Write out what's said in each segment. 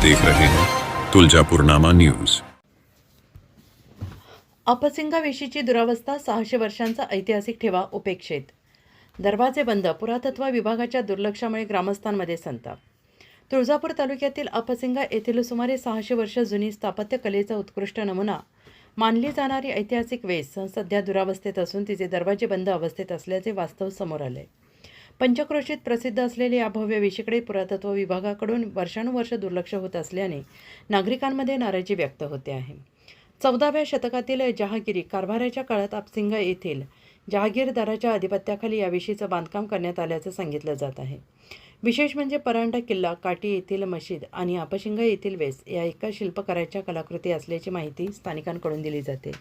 देख रहे हैं तुळजापूरनामा न्यूज। अपसिंगा वेशीची दुरावस्था, 600 वर्षांचा ऐतिहासिक ठेवा उपेक्षित, दरवाजे बंद, पुरातत्व विभागाच्या दुर्लक्षामुळे ग्रामस्थांमध्ये संताप। तुळजापूर तालुक्यातील अपसिंगा येथील सुमारे 600 वर्ष जुनी स्थापत्यकलेचा उत्कृष्ट नमुना मानली जाणारी ऐतिहासिक वेस सध्या दुरावस्थेत असून तिचे दरवाजे बंद अवस्थेत असल्याचे वास्तव समोर आले। पंचक्रोशीत प्रसिद्ध असलेल्या या भव्य वेशीकडे पुरातत्व विभागाकडून वर्षानुवर्ष दुर्लक्ष होत असल्याने नागरिकांमध्ये नाराजी व्यक्त होते आहे। 14व्या शतकातील जहागिरी कारभाराच्या काळात अपसिंगा येथील जहागीरदाराच्या अधिपत्याखाली या वेशीचं बांधकाम करण्यात आल्याचं सांगितलं जात आहे। विशेष म्हणजे परांडा किल्ला, काटी येथील मशीद आणि अपसिंगा येथील वेस या एका शिल्पकाराच्या कलाकृती असल्याची माहिती स्थानिकांकडून दिली जाते।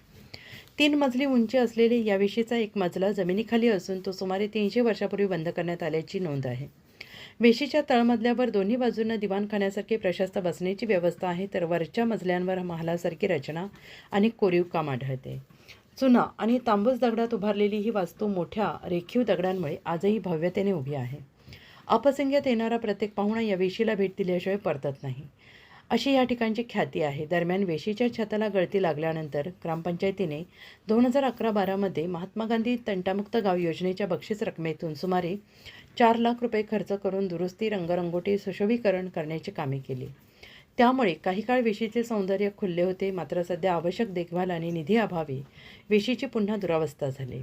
3 मजली उंची असलेली या वेशीचा एक मजला जमिनीखाली असून तो सुमारे 300 वर्षापूर्वी बंद करण्यात आल्याची नोंद आहे। वेशीच्या तळमजल्यावर दोन्ही बाजूंना दिवाणखान्यासारखी प्रशस्त बसण्याची व्यवस्था आहे, तर वरच्या मजल्यांवर महालासारखी रचना आणि कोरीव काम आढळते। चुना आणि तांबूस दगडात उभारलेली ही वास्तू मोठ्या रेखीव दगडांमुळे आजही भव्यतेने उभी आहे। अपसिंग्यात येणारा प्रत्येक पाहुणा या वेशीला भेट दिल्याशिवाय परतत नाही, अशी या ठिकाणची ख्याती आहे। दरम्यान वेशीच्या छताला गळती लागल्यानंतर ग्रामपंचायतीने 2011-12 मध्ये महात्मा गांधी तंटामुक्त गाव योजनेच्या बक्षीस रकमेतून सुमारे 4 लाख रुपये खर्च करून दुरुस्ती, रंगरंगोटी, सुशोभीकरण करण्याची कामे केली। त्यामुळे काही काळ वेशीचे सौंदर्य खुलले होते, मात्र सध्या आवश्यक देखभाल आणि निधी अभावी वेशीची पुन्हा दुरावस्था झाली।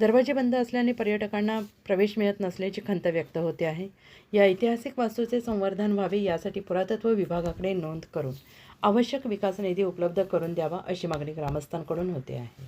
दरवाजे बंद असल्याने पर्यटकांना प्रवेश मिळत नसल्याची खंत व्यक्त होते आहे। या ऐतिहासिक वास्तूचे संवर्धन व्हावे यासाठी पुरातत्व विभागाकडे नोंद करून आवश्यक विकास निधी उपलब्ध करून द्यावा, अशी मागणी ग्रामस्थांकडून होते आहे।